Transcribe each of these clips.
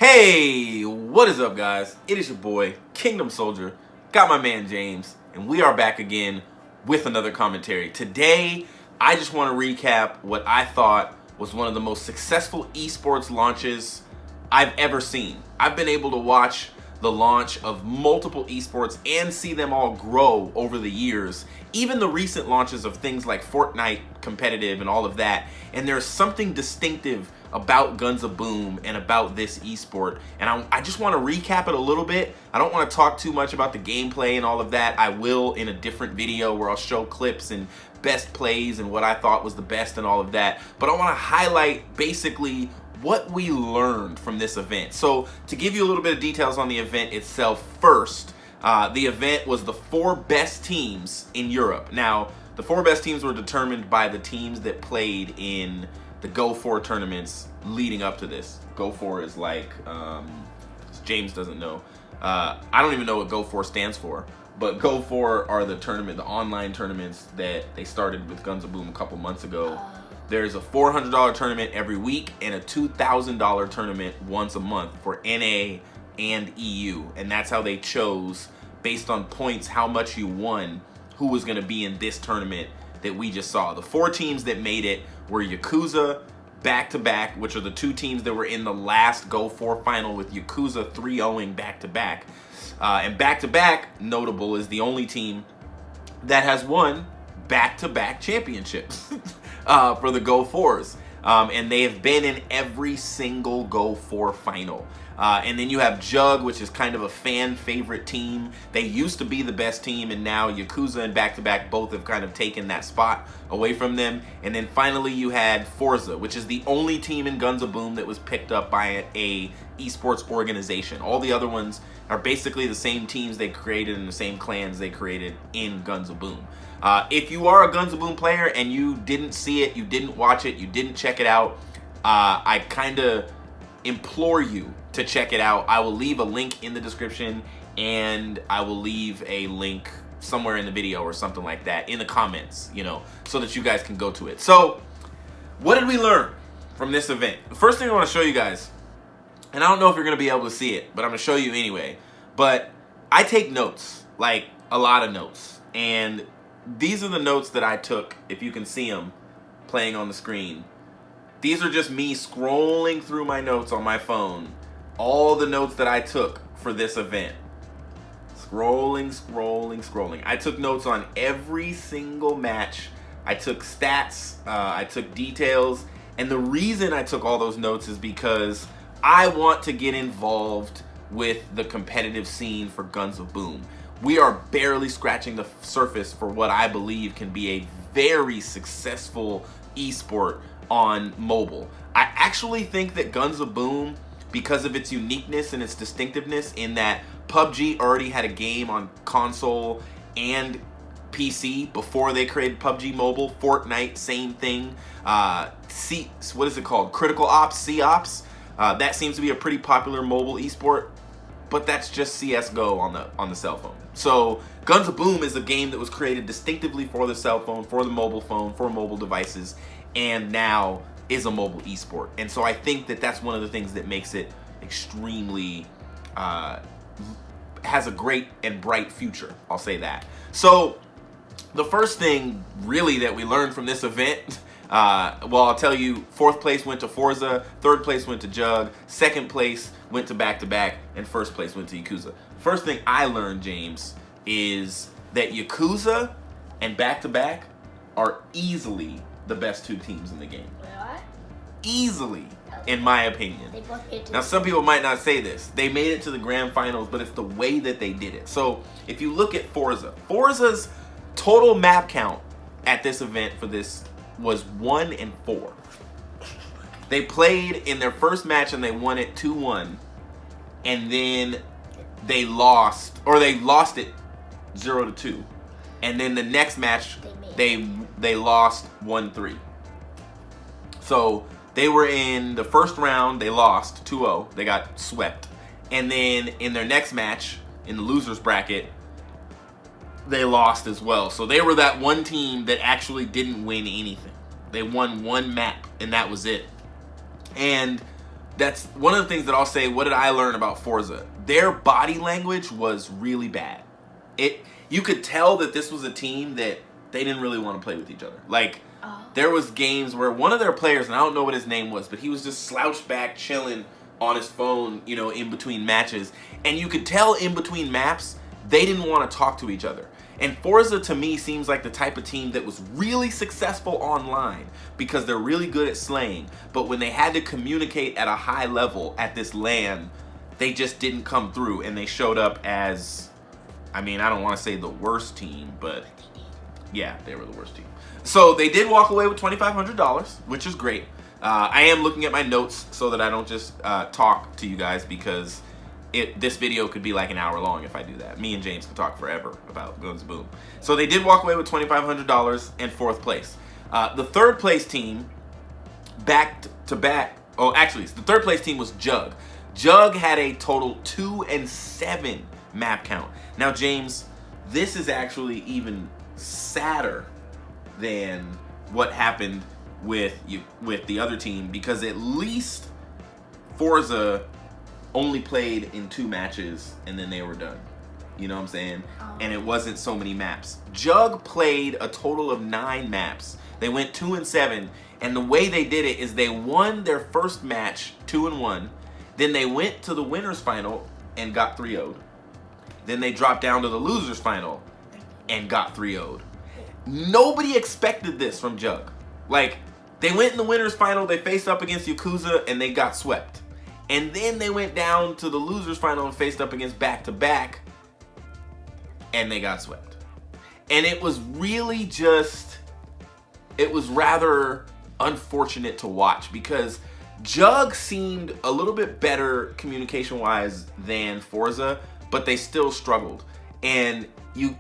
Hey, what is up, guys? It is your boy, Kingdom Soldier. Got my man James, and we are back again with another commentary. Today, I just want to recap what I thought was one of the most successful esports launches I've ever seen. I've been able to watch the launch of multiple esports and see them all grow over the years, even the recent launches of things like Fortnite competitive and all of that. And there's something distinctive about Guns of Boom and about this esport, and I just want to recap it a little bit. I don't want to talk too much about the gameplay and all of that. I will in a different video where I'll show clips and best plays and what I thought was the best and all of that, but I want to highlight basically what we learned from this event. So to give you a little bit of details on the event itself first, the event was the 4 best teams in Europe. Now, the 4 best teams were determined by the teams that played in the Go4 tournaments leading up to this. Go4 is like, James doesn't know. I don't even know what Go4 stands for, but Go4 are the online tournaments that they started with Guns of Boom a couple months ago. There's a $400 tournament every week and a $2,000 tournament once a month for NA and EU. And that's how they chose, based on points, how much you won, who was gonna be in this tournament that we just saw. The 4 teams that made it were YAKUZA, Bact, which are the 2 teams that were in the last Go4 final, with YAKUZA 3-0ing Bact. And Bact, notable, is the only team that has won back-to-back championships for the Go4s. And they have been in every single Go4 final. And then you have JUGG, which is kind of a fan favorite team. They used to be the best team, and now YAKUZA and Bact both have kind of taken that spot away from them. And then finally you had Forze, which is the only team in Guns of Boom that was picked up by a esports organization. All the other ones are basically the same teams they created and the same clans they created in Guns of Boom. If you are a Guns of Boom player and you didn't see it, you didn't watch it, you didn't check it out, I kind of implore you to check it out. I will leave a link in the description, and I will leave a link somewhere in the video or something like that in the comments, you know, so that you guys can go to it. So what did we learn from this event? The first thing I want to show you guys, and I don't know if you're going to be able to see it, but I'm going to show you anyway, but I take notes, like a lot of notes, and these are the notes that I took, if you can see them playing on the screen. These are just me scrolling through my notes on my phone, all the notes that I took for this event. Scrolling. I took notes on every single match. I took stats, I took details, and the reason I took all those notes is because I want to get involved with the competitive scene for Guns of Boom. We are barely scratching the surface for what I believe can be a very successful esport on mobile. I actually think that Guns of Boom, because of its uniqueness and its distinctiveness in that PUBG already had a game on console and PC before they created PUBG Mobile. Fortnite, same thing. What is it called? Critical Ops, C-Ops. That seems to be a pretty popular mobile esport, but that's just CSGO on the cell phone. So Guns of Boom is a game that was created distinctively for the cell phone, for the mobile phone, for mobile devices, and now is a mobile esport. And so I think that that's one of the things that makes it extremely, has a great and bright future, I'll say that. So the first thing really that we learned from this event, well, I'll tell you, 4th place went to Forze, 3rd place went to JUGG, 2nd place went to Bact, and 1st place went to YAKUZA. First thing I learned, James, is that YAKUZA and Bact are easily the best 2 teams in the game. What? Easily, in my opinion. Now, some people might not say this. They made it to the grand finals, but it's the way that they did it. So if you look at Forze's total map count at this event for this was 1 and 4. They played in their first match and they won it 2-1, and then they lost it 0-2, and then the next match they lost 1-3. So they were in the first round, they lost 2-0, they got swept, and then in their next match in the losers bracket they lost as well. So they were that one team that actually didn't win anything. They won 1 map and that was it. And that's one of the things that I'll say. What did I learn about Forza? Their body language was really bad. You could tell that this was a team that they didn't really want to play with each other. Like, there was games where one of their players, and I don't know what his name was, but he was just slouched back, chilling on his phone, you know, in between matches. And you could tell in between maps, they didn't want to talk to each other. And Forza, to me, seems like the type of team that was really successful online because they're really good at slaying. But when they had to communicate at a high level at this LAN, they just didn't come through. And they showed up as, I mean, I don't want to say the worst team, but yeah, they were the worst team. So they did walk away with $2,500, which is great. I am looking at my notes so that I don't just talk to you guys, because this video could be like an hour long if I do that. Me and James could talk forever about Guns of Boom. So they did walk away with $2,500 and 4th place. The 3rd place team, back to back. Oh, actually, the 3rd place team was JUGG. JUGG had a total 2 and 7 map count. Now, James, this is actually even sadder than what happened with the other team, because at least Forza only played in 2 matches and then they were done. You know what I'm saying? And it wasn't so many maps. JUGG played a total of 9 maps. They went 2 and 7, and the way they did it is they won their first match 2 and 1. Then they went to the winners final and got 3-0'd. Then they dropped down to the losers final and got 3-0'd. Nobody expected this from JUGG. Like, they went in the winners final, they faced up against YAKUZA, and they got swept. And then they went down to the losers final and faced up against Back, and they got swept. And it was really just, it was rather unfortunate to watch, because JUGG seemed a little bit better communication-wise than Forza, but they still struggled. And in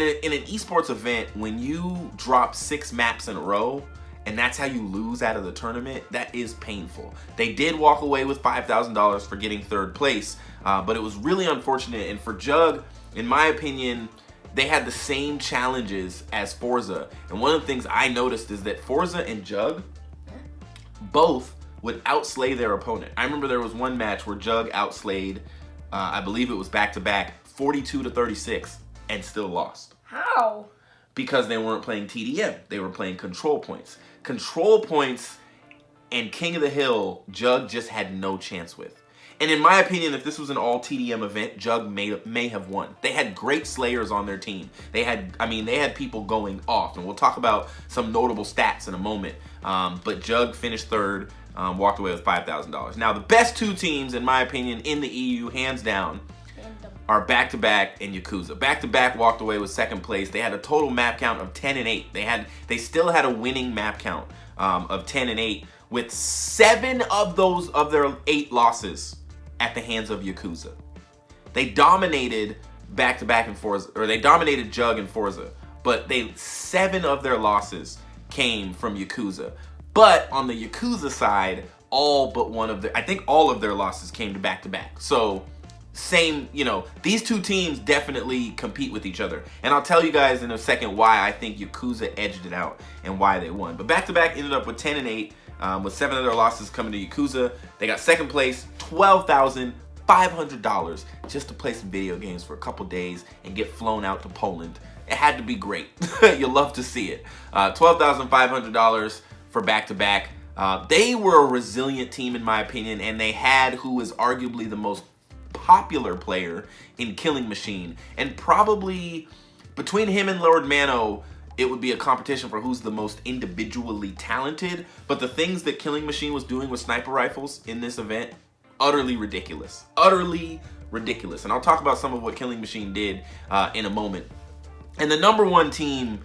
an esports event, when you drop 6 maps in a row, and that's how you lose out of the tournament, that is painful. They did walk away with $5,000 for getting 3rd place, but it was really unfortunate. And for JUGG, in my opinion, they had the same challenges as Forza. And one of the things I noticed is that Forza and JUGG both would outslay their opponent. I remember there was one match where JUGG outslayed, I believe it was back-to-back, 42-36, and still lost. How? Because they weren't playing TDM. They were playing control points. Control points and King of the Hill, JUGG just had no chance with. And in my opinion, if this was an all TDM event, JUGG may have won. They had great slayers on their team. They had people going off, and we'll talk about some notable stats in a moment. But JUGG finished 3rd, walked away with $5,000. Now, the best 2 teams, in my opinion, in the EU, hands down, are Back and YAKUZA. Back walked away with 2nd place. They had a total map count of 10 and 8. They still had a winning map count of 10 and 8, with 7 of their 8 losses at the hands of YAKUZA. They dominated Back and Forza, or they dominated JUGG and Forza, but 7 of their losses came from YAKUZA. But on the YAKUZA side, I think all of their losses came to Back. So same, you know, these 2 teams definitely compete with each other. And I'll tell you guys in a second why I think YAKUZA edged it out and why they won. But Back ended up with 10 and 8, with 7 of their losses coming to YAKUZA. They got 2nd place, $12,500 just to play some video games for a couple days and get flown out to Poland. It had to be great. You'll love to see it. $12,500 for Back. They were a resilient team, in my opinion, and they had who is arguably the most popular player in Killing Machine, and probably between him and Lord Mano, it would be a competition for who's the most individually talented. But the things that Killing Machine was doing with sniper rifles in this event, utterly ridiculous. And I'll talk about some of what Killing Machine did in a moment. And the number 1 team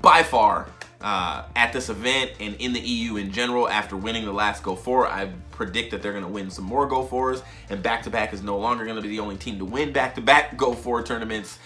by far at this event and in the EU in general, after winning the last Go 4, I predict that they're going to win some more Go 4s, and Back is no longer going to be the only team to win back-to-back Go 4 tournaments,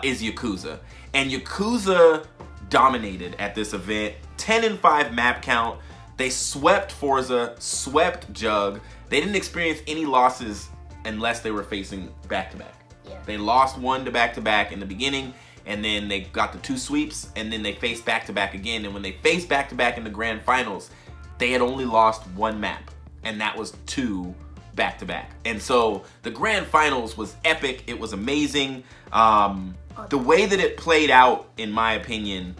is YAKUZA. And YAKUZA dominated at this event. 10 and 5 map count. They swept Forza, swept JUGG. They didn't experience any losses unless they were facing back-to-back. Yeah. They lost 1 to back-to-back in the beginning, and then they got the 2 sweeps, and then they faced back-to-back again. And when they faced back-to-back in the grand finals, they had only lost 1 map. and that was 2 back-to-back. And so the grand finals was epic. It was amazing. The way that it played out, in my opinion,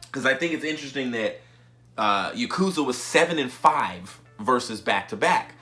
because I think it's interesting that YAKUZA was 7-5 versus back-to-back.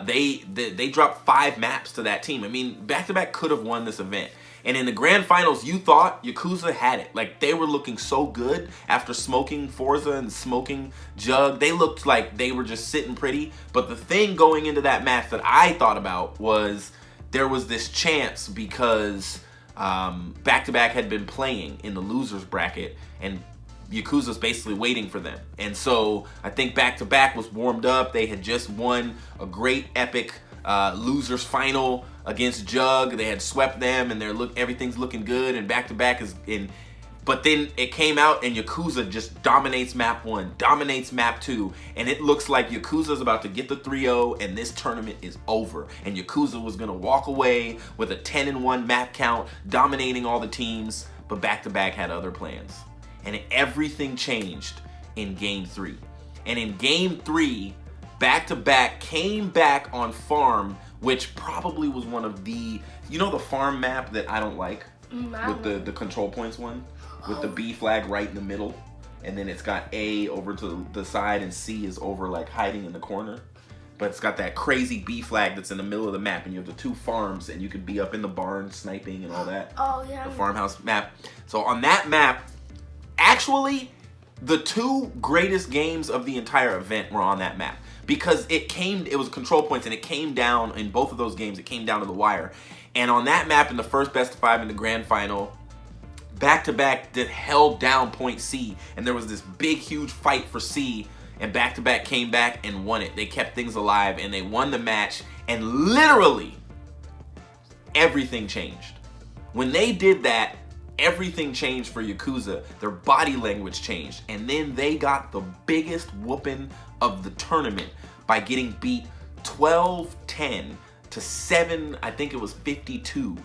They dropped 5 maps to that team. I mean, back-to-back could have won this event. And in the grand finals, you thought YAKUZA had it. Like, they were looking so good after smoking Forze and smoking JUGG. They looked like they were just sitting pretty. But the thing going into that match that I thought about was there was this chance because back-to-back had been playing in the losers bracket, and YAKUZA's basically waiting for them. And so I think back-to-back was warmed up. They had just won a great epic losers final against JUGG. They had swept them, and everything's looking good, and back-to-back is in. But then it came out, and YAKUZA just dominates map 1, dominates map 2, and it looks like YAKUZA's about to get the 3-0, and this tournament is over. And YAKUZA was gonna walk away with a 10-1 map count, dominating all the teams, but back-to-back had other plans. And everything changed in game 3. And in game 3, back-to-back came back on farm, which probably was one of the, the farm map that I don't like, with the control points one, with the B flag right in the middle, and then it's got A over to the side and C is over, like, hiding in the corner. But it's got that crazy B flag that's in the middle of the map, and you have the 2 farms, and you could be up in the barn sniping and all that. Oh, yeah. The farmhouse map. So on that map, actually, the 2 greatest games of the entire event were on that map. Because it was control points, and it came down, in both of those games, it came down to the wire. And on that map, in the first best of 5 in the grand final, back-to-back held down point C, and there was this big, huge fight for C, and back-to-back came back and won it. They kept things alive, and they won the match, and literally, everything changed. When they did that, everything changed for YAKUZA. Their body language changed, and then they got the biggest whooping of the tournament by getting beat 12-10 to 7, I think it was 52,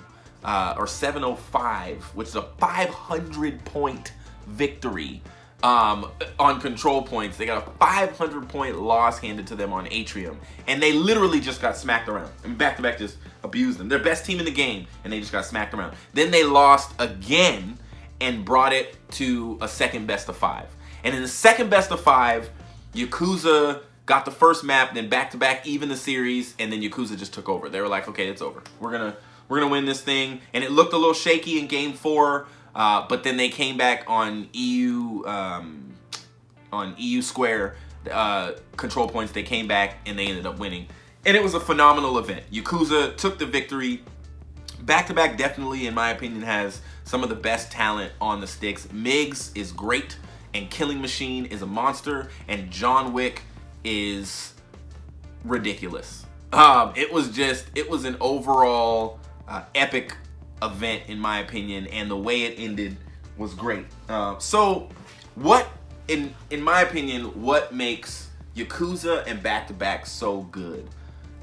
or 705, which is a 500-point victory on control points. They got a 500-point loss handed to them on Atrium, and they literally just got smacked around. I mean, back-to-back just abused them. Their best team in the game, and they just got smacked around. Then they lost again and brought it to a second best of 5. And in the second best of 5, YAKUZA got the first map, then back-to-back even the series, and then YAKUZA just took over. They were like, okay, it's over. We're gonna win this thing. And it looked a little shaky in game 4, but then they came back on EU Square control points. They came back and they ended up winning. And it was a phenomenal event. YAKUZA took the victory. Back-to-back definitely, in my opinion, has some of the best talent on the sticks. Migs is great, and Killing Machine is a monster, and John Wick is ridiculous. It was an overall epic event, in my opinion, and the way it ended was great. So what, in my opinion, what makes YAKUZA and back-to-back so good?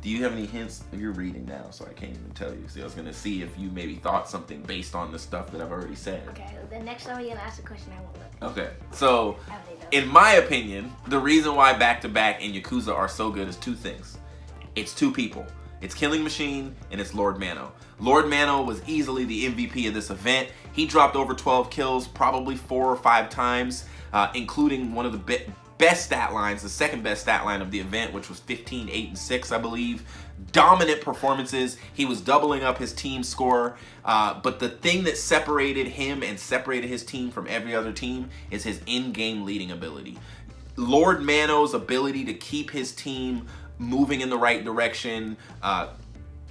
Do you have any hints? You're reading now, so I can't even tell you. See, I was gonna see if you maybe thought something based on the stuff that I've already said. Okay, the next time you're gonna ask a question, I won't look. Okay, so in my opinion, the reason why back-to-back and YAKUZA are so good is 2 things. It's 2 people. It's Killing Machine and it's Lord Mano. Lord Mano was easily the MVP of this event. He dropped over 12 kills probably 4 or 5 times, including one of the best stat lines, the second best stat line of the event, which was 15, 8, and 6, I believe. Dominant performances. He was doubling up his team score. But the thing that separated him and separated his team from every other team is his in-game leading ability. Lord Mano's ability to keep his team moving in the right direction,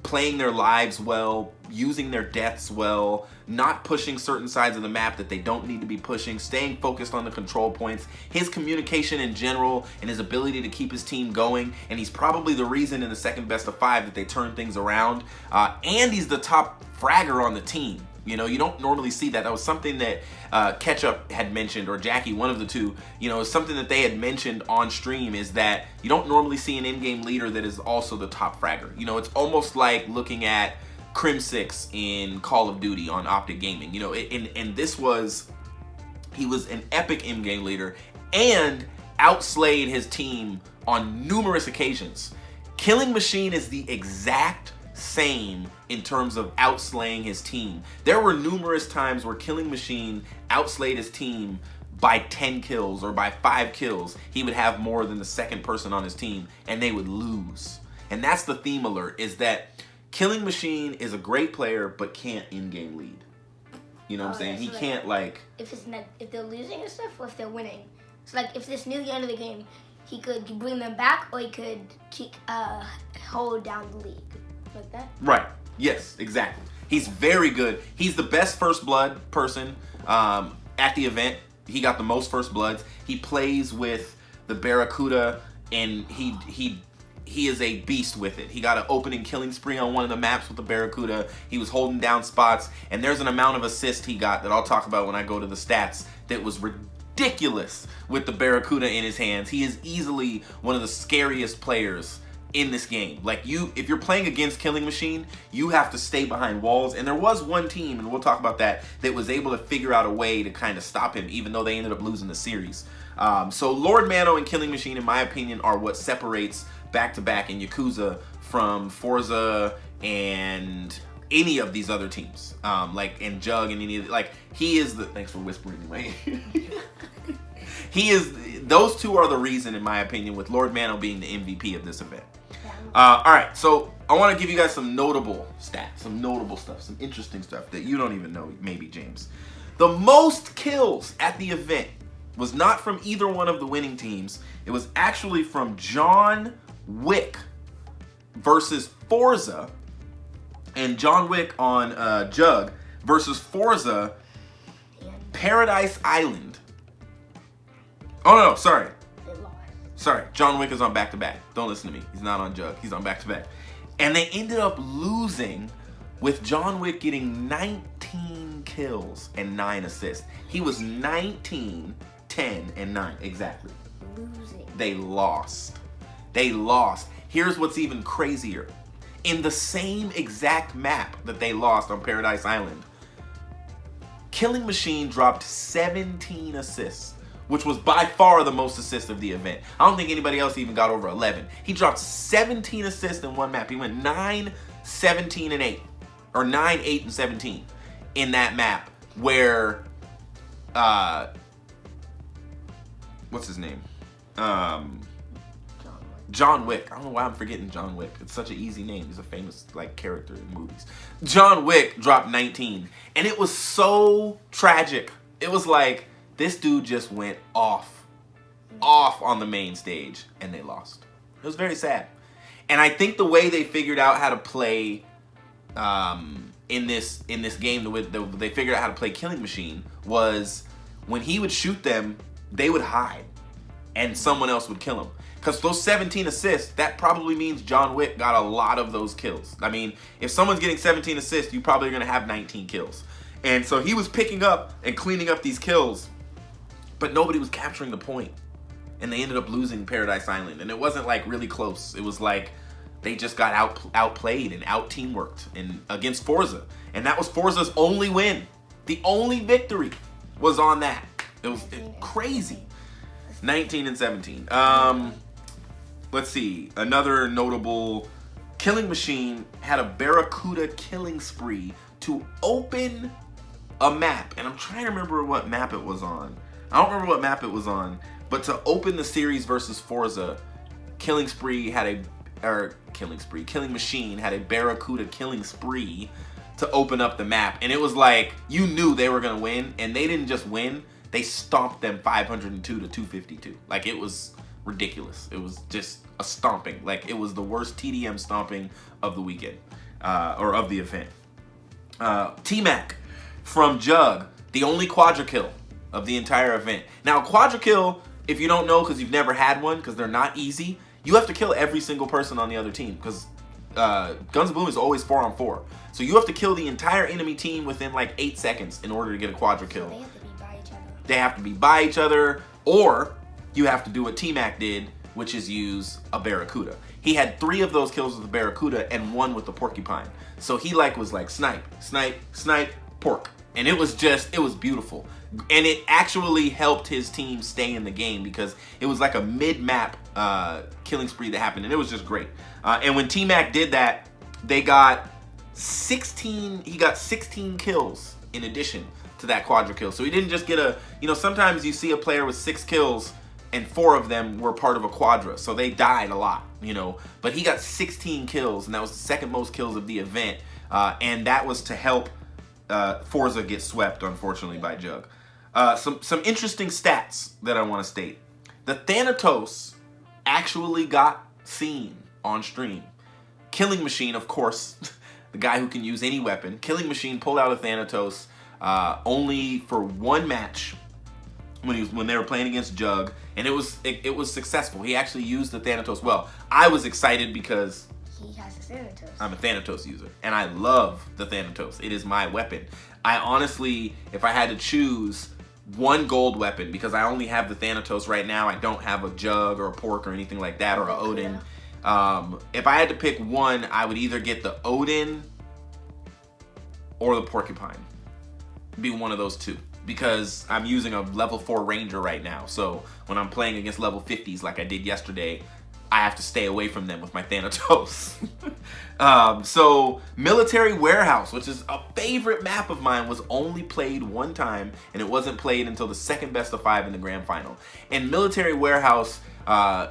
playing their lives well, using their deaths well, not pushing certain sides of the map that they don't need to be pushing, staying focused on the control points, his communication in general, and his ability to keep his team going. And he's probably the reason in the second best of 5 that they turned things around. And he's the top fragger on the team. You know, you don't normally see that. That was something that Ketchup had mentioned, or Jackie, one of the two. You know, something that they had mentioned on stream is that you don't normally see an in-game leader that is also the top fragger. You know, it's almost like looking at Crim6 in Call of Duty on Optic Gaming. You know, and this was, he was an epic in-game leader and outslayed his team on numerous occasions. Killing Machine is the exact same in terms of outslaying his team. There were numerous times where Killing Machine outslayed his team by 10 kills or by 5 kills. He would have more than the second person on his team and they would lose. And that's the theme alert, is that Killing Machine is a great player but can't in-game lead. You know what I'm saying? He can't like... If they're losing and stuff, or if they're winning. So like if it's near the end of the game, he could bring them back, or he could hold down the league. Like that? Right. Yes, exactly. He's very good. He's the best first blood person at the event. He got the most first bloods. He plays with the Barracuda, and he is a beast with it. He got an opening killing spree on one of the maps with the Barracuda. He was holding down spots, and there's an amount of assist he got that I'll talk about when I go to the stats that was ridiculous with the Barracuda in his hands. He is easily one of the scariest players in this game. Like, if you're playing against Killing Machine, you have to stay behind walls. And there was one team, and we'll talk about that was able to figure out a way to kind of stop him, even though they ended up losing the series. So Lord Mano and Killing Machine, in my opinion, are what separates back-to-back and YAKUZA from Forze and any of these other teams. Like, and JUGG and any of, like, he is the, thanks for whispering anyway. Those two are the reason, in my opinion, with Lord Mano being the MVP of this event. All right, so I want to give you guys some notable stats, some notable stuff, some interesting stuff that you don't even know, maybe, James. The most kills at the event was not from either one of the winning teams. It was actually from John Wick versus Forze, and John Wick on JUGG versus Forze Paradise Island. Oh, no, sorry. Sorry, John Wick is on back-to-back. Don't listen to me. He's not on JUGG. He's on back-to-back. And they ended up losing with John Wick getting 19 kills and 9 assists. He was 19, 10, and 9. Exactly. Losing. They lost. They lost. Here's what's even crazier. In the same exact map that they lost on Paradise Island, Killing Machine dropped 17 assists, which was by far the most assists of the event. I don't think anybody else even got over 11. He dropped 17 assists in one map. He went 9, 17, and 8. Or 9, 8, and 17 in that map where, what's his name? John Wick. I don't know why I'm forgetting John Wick. It's such an easy name. He's a famous like character in movies. John Wick dropped 19. And it was so tragic. It was like, this dude just went off on the main stage, and they lost. It was very sad. And I think the way they figured out how to play in this game, they figured out how to play Killing Machine was when he would shoot them, they would hide, and someone else would kill him. Because those 17 assists, that probably means John Wick got a lot of those kills. I mean, if someone's getting 17 assists, you probably are going to have 19 kills. And so he was picking up and cleaning up these kills, but nobody was capturing the point. And they ended up losing Paradise Island. And it wasn't like really close. It was like they just got outplayed and out-teamworked against Forze. And that was Forze's only win. The only victory was on that. It was crazy. 19 and 17. Let's see. Another notable, Killing Machine had a Barracuda killing spree to open a map. And I'm trying to remember what map it was on. I don't remember what map it was on. But to open the series versus Forze, Killing Machine had a Barracuda killing spree to open up the map. And it was like, you knew they were going to win. And they didn't just win. They stomped them 502 to 252. Like, it was ridiculous. It was just a stomping. Like, it was the worst TDM stomping of the weekend. Or of the event. T-Mac from JUGG, the only quadra kill of the entire event. Now, quadra kill, if you don't know because you've never had one, because they're not easy, you have to kill every single person on the other team, because Guns of Boom is always 4-on-4. So you have to kill the entire enemy team within like 8 seconds in order to get a quadra kill. They have to be by each other. They have to be by each other, or you have to do what T-Mac did, which is use a Barracuda. He had 3 of those kills with the Barracuda and 1 with the Porcupine. So he was like snipe, snipe, snipe, pork. And it was beautiful. And it actually helped his team stay in the game because it was like a mid-map killing spree that happened, and it was just great. And when T-Mac did that, he got 16 kills in addition to that quadra kill. So he didn't just get sometimes you see a player with 6 kills and 4 of them were part of a quadra, so they died a lot, But he got 16 kills, and that was the second most kills of the event. And that was to help Forze get swept, unfortunately, by JUGG. Some interesting stats that I want to state. The Thanatos actually got seen on stream. Killing Machine, of course, the guy who can use any weapon. Killing Machine pulled out a Thanatos only for one match when they were playing against JUGG, and it was successful. He actually used the Thanatos well. I was excited because he has a Thanatos. I'm a Thanatos user, and I love the Thanatos. It is my weapon. I honestly, if I had to choose one gold weapon, because I only have the Thanatos right now, I don't have a JUGG or a Pork or anything like that, or a Odin. If I had to pick one, I would either get the Odin or the Porcupine. Be one of those two, because I'm using a level 4 Ranger right now. So when I'm playing against level 50s like I did yesterday, I have to stay away from them with my Thanatos. So Military Warehouse, which is a favorite map of mine, was only played one time, and it wasn't played until the second best of 5 in the grand final. And Military Warehouse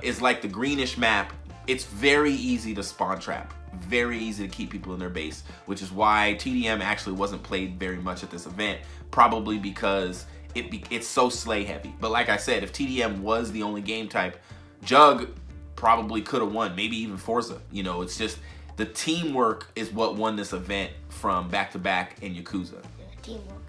is like the greenish map. It's very easy to spawn trap. Very easy to keep people in their base, which is why TDM actually wasn't played very much at this event, probably because it's so slay heavy. But like I said, if TDM was the only game type, JUGG probably could have won, maybe even Forza. It's just the teamwork is what won this event from back-to-back and YAKUZA. Teamwork.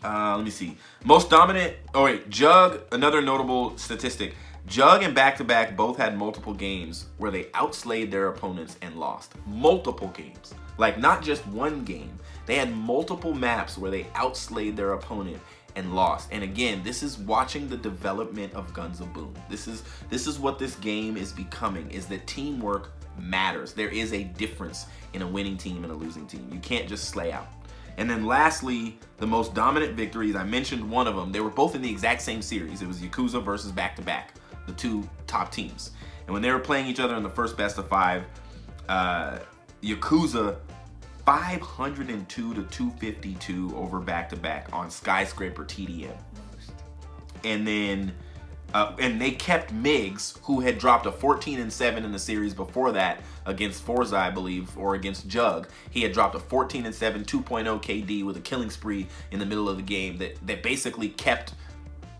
Let me see. Most dominant. Oh wait, JUGG. Another notable statistic. JUGG and back-to-back both had multiple games where they outslayed their opponents and lost. Multiple games. Like, not just one game. They had multiple maps where they outslayed their opponent and lost. And again, this is watching the development of Guns of Boom. This is what this game is becoming, is that teamwork matters. There is a difference in a winning team and a losing team. You can't just slay out. And then lastly, the most dominant victories, I mentioned one of them. They were both in the exact same series. It was YAKUZA versus back-to-back, the two top teams. And when they were playing each other in the first best of 5, YAKUZA 502 to 252 over back-to-back on Skyscraper TDM. And then and they kept Migs, who had dropped a 14-7 in the series before that against Forze, I believe, or against JUGG. He had dropped a 14-7 2.0 KD with a killing spree in the middle of the game that basically kept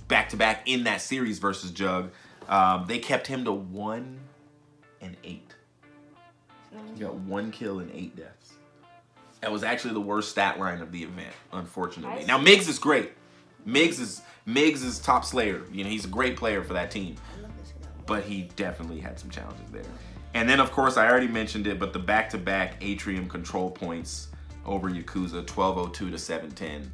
back-to-back in that series versus JUGG. They kept him to 1 and 8. He got 1 kill and 8 deaths. That was actually the worst stat line of the event, unfortunately. Now Migs is great. Migs is top slayer. He's a great player for that team. But he definitely had some challenges there. And then of course I already mentioned it, but the back-to-back Atrium control points over YAKUZA, 1202 to 710.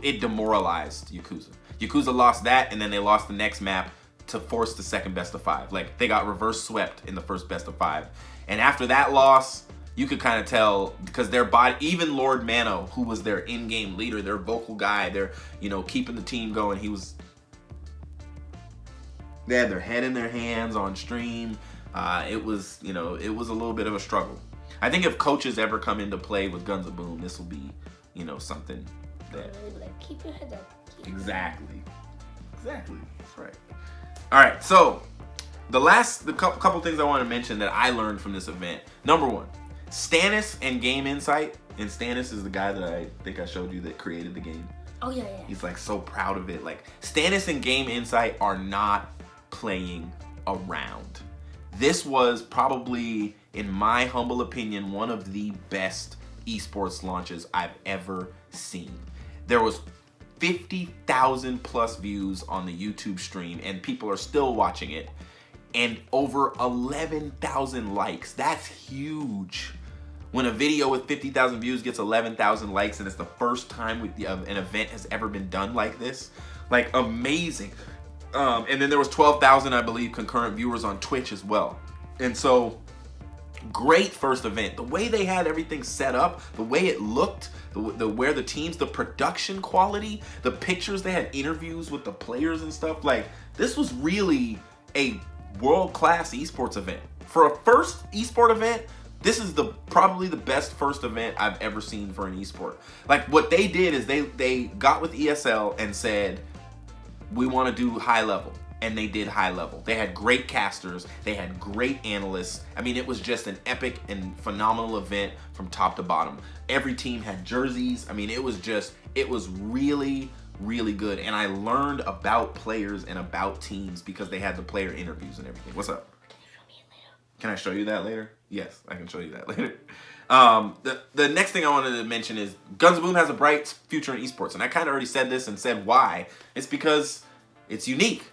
It demoralized YAKUZA. YAKUZA lost that, and then they lost the next map to force the second best of 5. Like, they got reverse swept in the first best of 5. And after that loss, you could kind of tell, because their body, even Lord Mano, who was their in-game leader, their vocal guy, their, keeping the team going, they had their head in their hands on stream. It was a little bit of a struggle. I think if coaches ever come into play with Guns of Boom, this will be, something that... Keep your head up. Exactly. That's right. All right, so the couple things I want to mention that I learned from this event. Number 1, Stannis and Game Insight. And Stannis is the guy that I think I showed you that created the game. Oh, yeah. He's like so proud of it. Like, Stannis and Game Insight are not playing around. This was probably, in my humble opinion, one of the best esports launches I've ever seen. There was 50,000 plus views on the YouTube stream, and people are still watching it, and over 11,000 likes. That's huge. When a video with 50,000 views gets 11,000 likes, and it's the first time an event has ever been done like this, like, amazing. And then there was 12,000, I believe, concurrent viewers on Twitch as well. And so Great first event. The way they had everything set up, the way it looked, where the teams, the production quality, the pictures, they had interviews with the players and stuff. Like, this was really a world-class esports event. For a first esport event, this is probably the best first event I've ever seen for an esport. Like, what they did is they got with ESL and said, we want to do high level. And they did high level. They had great casters. They had great analysts. I mean, it was just an epic and phenomenal event from top to bottom. Every team had jerseys. I mean, it was really, really good. And I learned about players and about teams because they had the player interviews and everything. What's up? Can I show you that later? Yes, I can show you that later. The next thing I wanted to mention is Guns of Boom has a bright future in esports. And I kind of already said this and said why. It's because it's unique.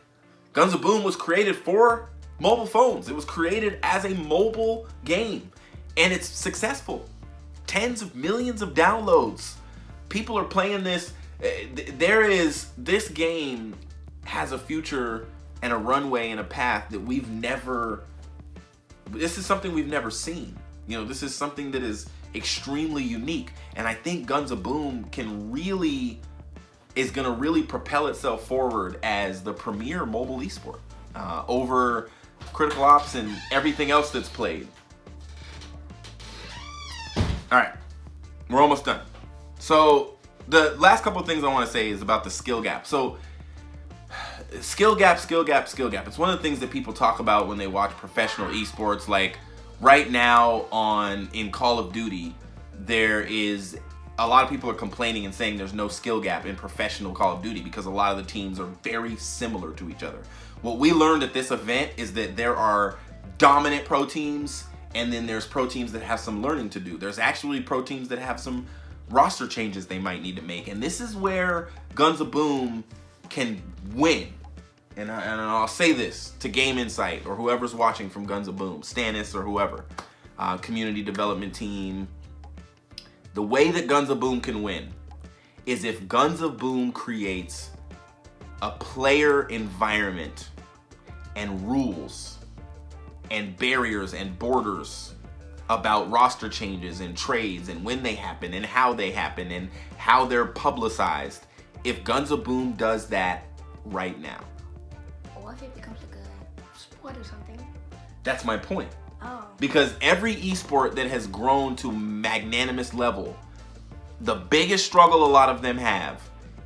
Guns of Boom was created for mobile phones. It was created as a mobile game. And it's successful. Tens of millions of downloads. People are playing this. This game has a future and a runway and a path that this is something we've never seen. You know, this is something that is extremely unique. And I think Guns of Boom is going to really propel itself forward as the premier mobile esport over Critical Ops and everything else that's played. All right, we're almost done. So the last couple of things I want to say is about the skill gap. So skill gap. It's one of the things that people talk about when they watch professional esports. Like right now in Call of Duty, there is a lot of people are complaining and saying there's no skill gap in professional Call of Duty because a lot of the teams are very similar to each other. What we learned at this event is that there are dominant pro teams and then there's pro teams that have some learning to do. There's actually pro teams that have some roster changes they might need to make. And this is where Guns of Boom can win. And I'll say this to Game Insight or whoever's watching from Guns of Boom, Stannis or whoever, community development team. The way that Guns of Boom can win is if Guns of Boom creates a player environment and rules and barriers and borders about roster changes and trades and when they happen and how they're publicized. If Guns of Boom does that right now. Or if it becomes like a sport or something. That's my point. Oh. Because every esport that has grown to magnanimous level, the biggest struggle a lot of them have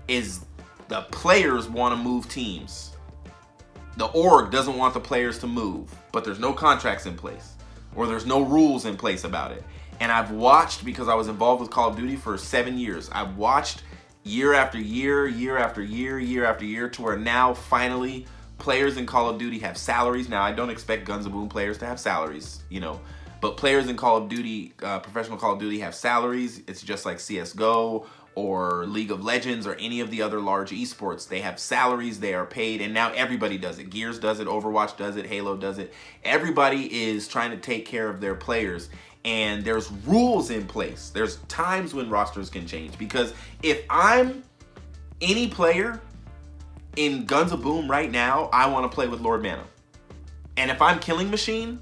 is the players want to move teams. The org doesn't want the players to move, but there's no contracts in place or there's no rules in place about it. And I've watched, because I was involved with Call of Duty for 7 years, I've watched year after year to where now finally players in Call of Duty have salaries. Now, I don't expect Guns of Boom players to have salaries, but players in Call of Duty, professional Call of Duty have salaries. It's just like CSGO or League of Legends or any of the other large esports. They have salaries, they are paid, and now everybody does it. Gears does it, Overwatch does it, Halo does it. Everybody is trying to take care of their players, and there's rules in place. There's times when rosters can change, because if I'm any player in Guns of Boom right now, I want to play with Lord Mana. And if I'm Killing Machine,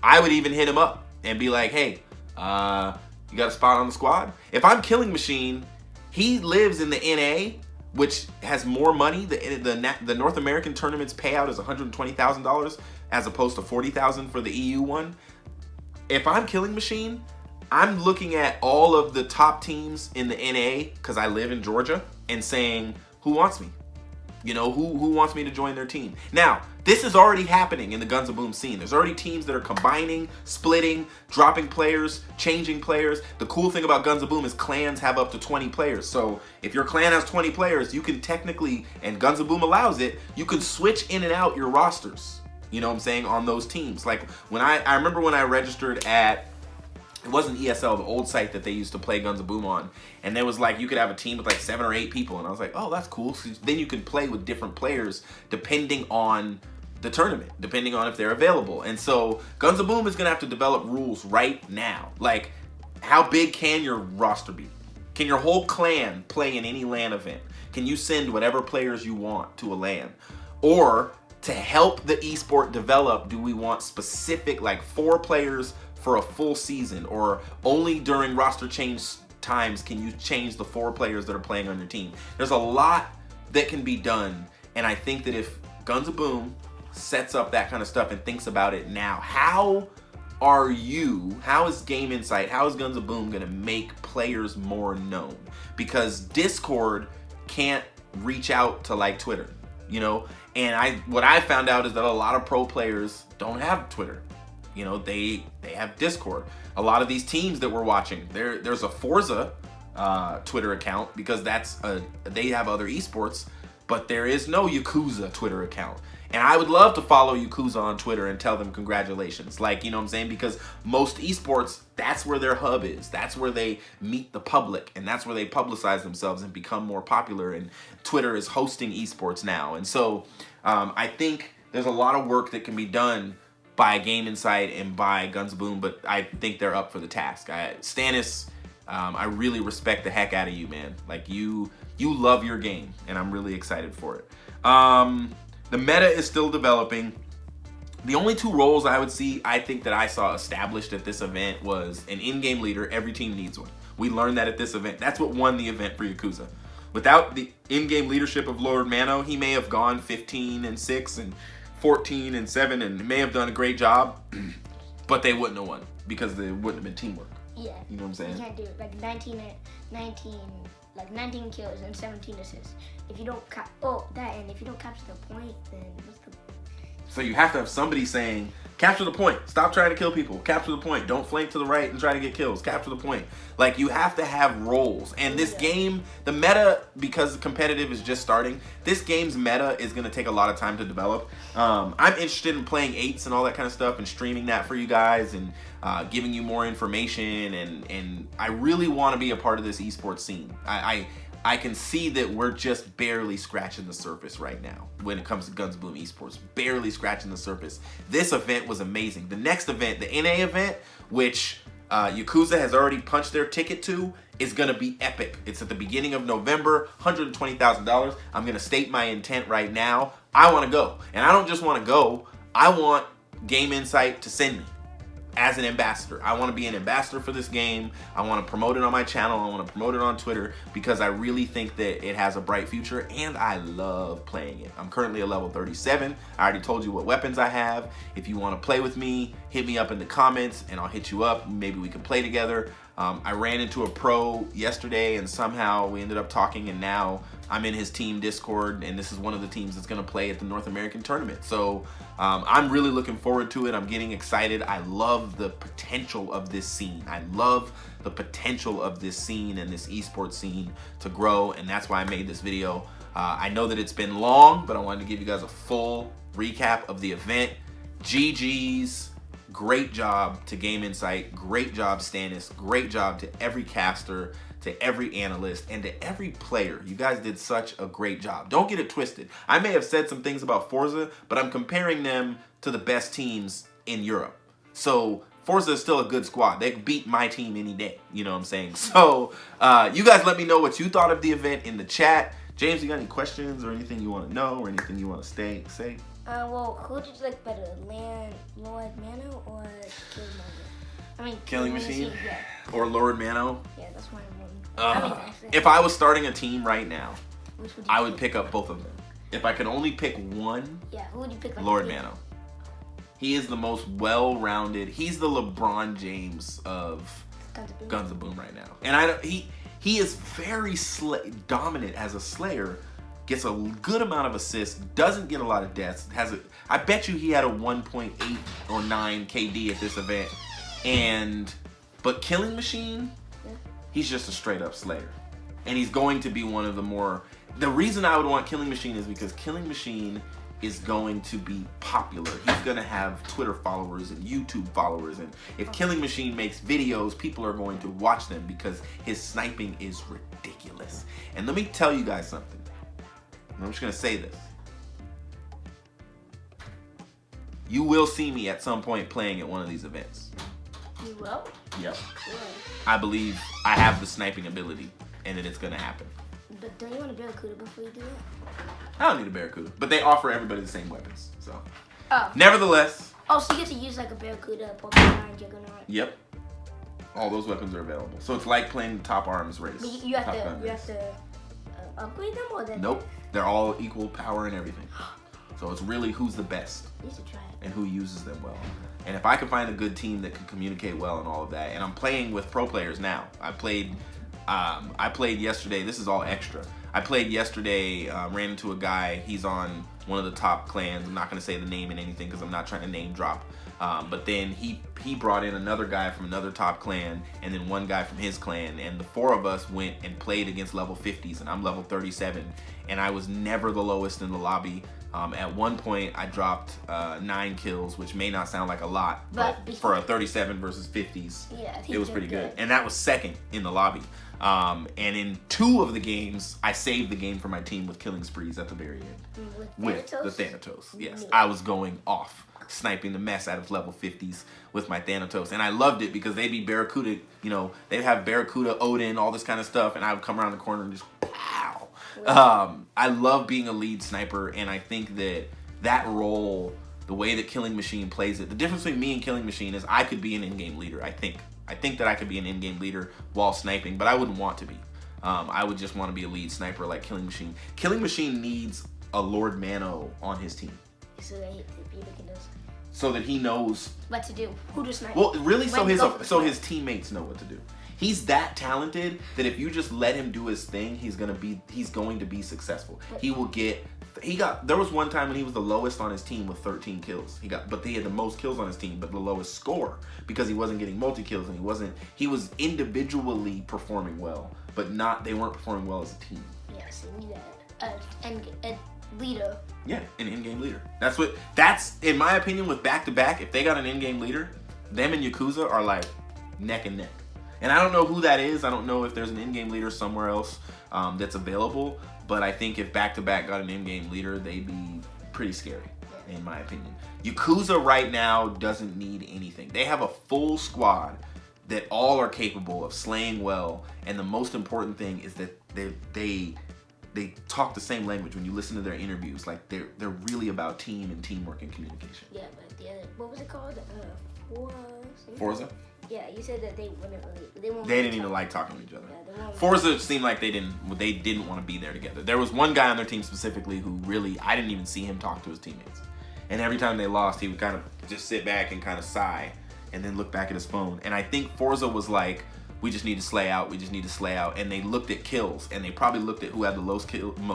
I would even hit him up and be like, hey, you got a spot on the squad? If I'm Killing Machine, he lives in the NA, which has more money. The North American tournament's payout is $120,000 as opposed to $40,000 for the EU one. If I'm Killing Machine, I'm looking at all of the top teams in the NA, because I live in Georgia, and saying, who wants me? Who wants me to join their team? Now, this is already happening in the Guns of Boom scene. There's already teams that are combining, splitting, dropping players, changing players. The cool thing about Guns of Boom is clans have up to 20 players. So if your clan has 20 players, you can technically, and Guns of Boom allows it, you can switch in and out your rosters, on those teams. Like when I remember when I registered at, it wasn't ESL, the old site that they used to play Guns of Boom on. And there was like, you could have a team with like 7 or 8 people. And I was like, oh, that's cool. So then you can play with different players depending on the tournament, depending on if they're available. And so Guns of Boom is going to have to develop rules right now. Like, how big can your roster be? Can your whole clan play in any LAN event? Can you send whatever players you want to a LAN? Or to help the esport develop, do we want specific, like 4 players for a full season, or only during roster change times can you change the 4 players that are playing on your team? There's a lot that can be done, and I think that if Guns of Boom sets up that kind of stuff and thinks about it now, how is Game Insight, how is Guns of Boom gonna make players more known? Because Discord can't reach out to like Twitter, you know? And what I found out is that a lot of pro players don't have Twitter. You know, they have Discord. A lot of these teams that we're watching, there's a Forze Twitter account because they have other esports, but there is no YAKUZA Twitter account. And I would love to follow YAKUZA on Twitter and tell them congratulations. Like, you know what I'm saying? Because most esports, that's where their hub is. That's where they meet the public, and that's where they publicize themselves and become more popular. And Twitter is hosting esports now. And so I think there's a lot of work that can be done by Game Insight and by Guns of Boom, but I think they're up for the task. Stannis, I really respect the heck out of you, man. Like, you love your game, and I'm really excited for it. The meta is still developing. The only 2 roles I think that I saw established at this event was an in-game leader. Every team needs one. We learned that at this event. That's what won the event for YAKUZA. Without the in-game leadership of Lord Mano, he may have gone 15-6 and 14-7 and may have done a great job, but they wouldn't have won because there wouldn't have been teamwork. Yeah. You know what I'm saying? You can't do it. Like 19 kills and 17 assists. If you don't if you don't capture the point, then what's the... So you have to have somebody saying, capture the point, stop trying to kill people, capture the point, don't flank to the right and try to get kills, capture the point. Like, you have to have roles. And this game, the meta, because competitive is just starting, this game's meta is going to take a lot of time to develop. I'm interested in playing 8s and all that kind of stuff and streaming that for you guys and giving you more information, and I really want to be a part of this esports scene. I can see that we're just barely scratching the surface right now when it comes to Guns of Boom Esports. Barely scratching the surface. This event was amazing. The next event, the NA event, which YAKUZA has already punched their ticket to, is going to be epic. It's at the beginning of November, $120,000. I'm going to state my intent right now. I want to go. And I don't just want to go. I want Game Insight to send me as an ambassador. I want to be an ambassador for this game. I want to promote it on my channel. I want to promote it on Twitter because I really think that it has a bright future and I love playing it. I'm currently a level 37. I already told you what weapons I have. If you want to play with me, hit me up in the comments and I'll hit you up. Maybe we can play together. I ran into a pro yesterday and somehow we ended up talking, and now I'm in his team Discord, and this is one of the teams that's going to play at the North American tournament. So I'm really looking forward to it. I'm getting excited. I love the potential of this scene. I love the potential of this scene and this esports scene to grow, and that's why I made this video. I know that it's been long, but I wanted to give you guys a full recap of the event. GG's. Great job to Game Insight, great job Stannis, great job to every caster, to every analyst, and to every player. You guys did such a great job. Don't get it twisted. I may have said some things about Forze, but I'm comparing them to the best teams in Europe. So Forze is still a good squad. They can beat my team any day, you know what I'm saying? So you guys let me know what you thought of the event in the chat. James, you got any questions or anything you want to know or anything you want to say? Well, who did you like better, Lord Mano or Killing Machine? I mean, Killing Machine? Yeah. Or Lord Mano? Yeah, that's one of them. If I was starting a team right now, Which would I you would pick up both of them. If I could only pick one, Yeah, who would you pick? Like, Lord Mano. He is the most well-rounded. He's the LeBron James of Guns of Boom right now. And he is very dominant as a Slayer. Gets a good amount of assists, doesn't get a lot of deaths. I bet you he had a 1.8 or 9 KD at this event. But Killing Machine, he's just a straight up Slayer. And he's going to be one of the more... The reason I would want Killing Machine is because Killing Machine is going to be popular. He's going to have Twitter followers and YouTube followers. And if Killing Machine makes videos, people are going to watch them because his sniping is ridiculous. And let me tell you guys something. I'm just going to say this. You will see me at some point playing at one of these events. You will? Yep. Yeah. I believe I have the sniping ability and that it's going to happen. But don't you want a Barracuda before you do it? I don't need a Barracuda, but they offer everybody the same weapons. So, Oh. nevertheless. Oh, so you get to use like a Barracuda, Pokemon, Juggernaut. Yep. All those weapons are available. So it's like playing the top arms race. But you have to upgrade them or that? Nope. They're all equal power and everything. So it's really who's the best. You should try it. And who uses them well. And if I can find a good team that can communicate well and all of that, and I'm playing with pro players now. I played yesterday. This is all extra. I played yesterday, ran into a guy. He's on one of the top clans. I'm not going to say the name and anything because I'm not trying to name drop. But then he brought in another guy from another top clan and then one guy from his clan. And the four of us went and played against level 50s. And I'm level 37. And I was never the lowest in the lobby. At one point, I dropped 9 kills, which may not sound like a lot, but for a 37 versus 50s, yeah, it was pretty good. And that was second in the lobby. And in 2 of the games, I saved the game for my team with killing sprees at the very end. With the Thanatos. Yes, yeah. I was going off, sniping the mess out of level 50s with my Thanatos. And I loved it because they'd be Barracuda, you know, they'd have Barracuda, Odin, all this kind of stuff, and I would come around the corner and just pow. I love being a lead sniper, and I think that role, the way that Killing Machine plays it, the difference between me and Killing Machine is I could be an in-game leader, I think that I could be an in-game leader while sniping, but I wouldn't want to be. I would just want to be a lead sniper like Killing Machine. Killing Machine needs a Lord Mano on his team. So that he knows what to do, who to snipe. Well, really, so his teammates know what to do. He's that talented that if you just let him do his thing, he's going to be successful. There was one time when he was the lowest on his team with 13 kills. But he had the most kills on his team, but the lowest score because he wasn't getting multi-kills and he was individually performing well, but they weren't performing well as a team. Yes, you need a leader. Yeah, an in-game leader. That's in my opinion with back-to-back, if they got an in-game leader, them and YAKUZA are like neck and neck. And I don't know who that is. I don't know if there's an in-game leader somewhere else that's available. But I think if back-to-back got an in-game leader, they'd be pretty scary, in my opinion. YAKUZA right now doesn't need anything. They have a full squad that all are capable of slaying well. And the most important thing is that they talk the same language when you listen to their interviews. Like they're really about team and teamwork and communication. Yeah, but what was it called? Forze? Yeah, you said that they didn't even like talking to each other. Yeah, Forze seemed like they didn't want to be there together. There was one guy on their team specifically who really, I didn't even see him talk to his teammates. And every time they lost, he would kind of just sit back and kind of sigh and then look back at his phone. And I think Forze was like, we just need to slay out. And they looked at kills, and they probably looked at who had the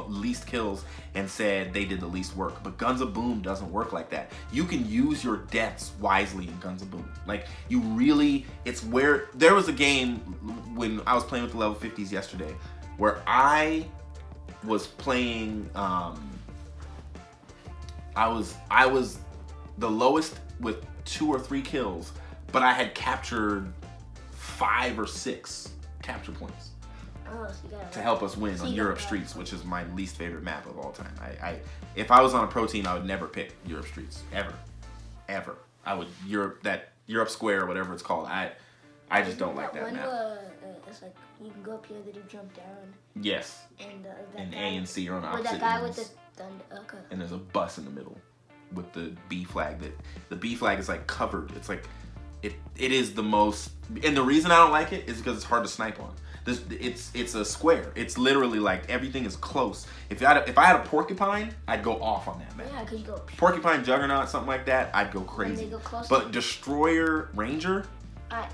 least kills and said they did the least work. But Guns of Boom doesn't work like that. You can use your deaths wisely in Guns of Boom. Like, it's where, there was a game when I was playing with the level 50s yesterday where I was playing, I was the lowest with 2 or 3 kills, but I had captured 5 or 6 capture points to help us win on Europe Streets, which is my least favorite map of all time. If I was on a pro team, I would never pick Europe Streets ever. I would Europe Square or whatever it's called. I just don't like that map. It's like you can go up here, then you jump down. Yes. And A and C are on opposite ends. That guy with the thunder. Okay. And there's a bus in the middle with the B flag. The B flag is like covered. It's like. It is the most, and the reason I don't like it is because it's hard to snipe on. It's a square. It's literally like everything is close. If I had a porcupine, I'd go off on that map. Yeah, because you go porcupine, juggernaut, something like that, I'd go crazy. But destroyer, ranger.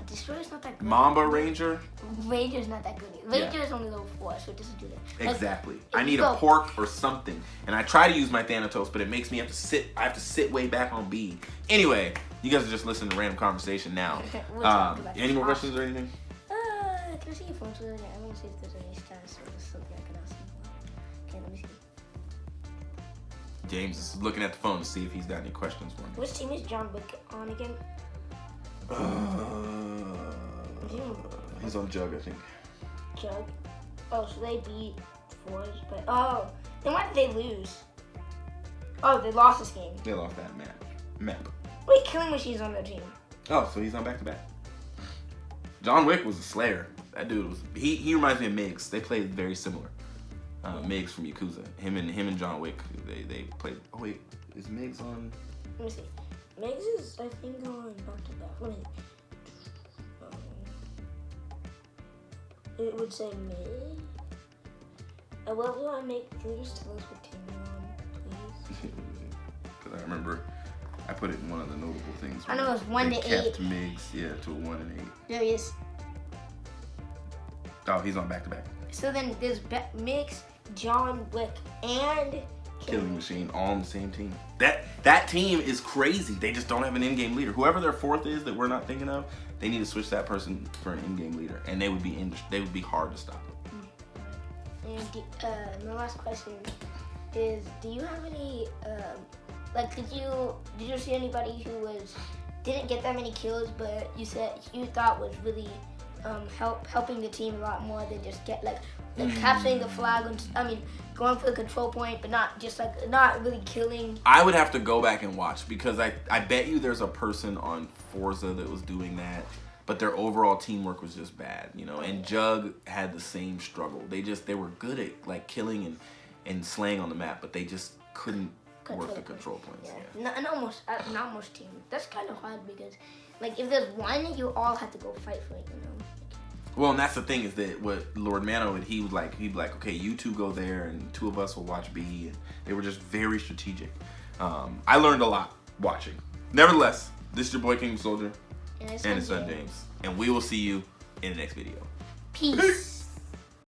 Destroyer's not that good. Mamba Ranger. Ranger's not that good. Ranger is only level 4, so it doesn't do that. Exactly. I need a pork or something, and I try to use my Thanatos, but it makes me have to sit. I have to sit way back on B. Anyway, you guys are just listening to random conversation now. Any more questions or anything? Can I see your phone? I want to see if there's any status or something I cannot see. Okay, let me see. James is looking at the phone to see if he's got any questions for me. Which team is John Wick on again? He's on Jug, I think. Jug? Oh, so they beat Forze, but then why did they lose? Oh, they lost this game. They lost that map. Wait, Killing Machine's on their team. Oh, so he's on back-to-back. John Wick was a slayer. That dude was, he reminds me of Migs. They played very similar. Migs from YAKUZA. Him and John Wick. They played. Oh wait, is Migs on? Let me see. Migs is I think on Back to Back. Let me. It would say Mig. What will I make? Can you just tell us what team you're on, please? Because I remember I put it in one of the notable things. I know it was 1 to 8. Kept Migs, yeah, to a 1 and 8. There he is. Oh, he's on Back to Back. So then there's Migs, John Wick, and Killing Machine all on the same team. That team is crazy. They just don't have an in-game leader. Whoever their fourth is that we're not thinking of, they need to switch that person for an in-game leader, and they would be hard to stop. And my last question is: do you have any did you see anybody who didn't get that many kills, but you thought was really helping the team a lot more than just get capturing the flag? Going for the control point, but not really killing. I would have to go back and watch because I bet you there's a person on Forza that was doing that, but their overall teamwork was just bad, you know. And JUGG had the same struggle. They were good at killing and slaying on the map, but they just couldn't work the control points. Yeah. Not most teams. That's kind of hard because if there's one, you all have to go fight for it, you know. Well, and that's the thing is that what Lord Mano he'd be like, okay, you two go there, and 2 of us will watch B. And they were just very strategic. I learned a lot watching. Nevertheless, this is your boy King Soldier and his son James, and we will see you in the next video. Peace.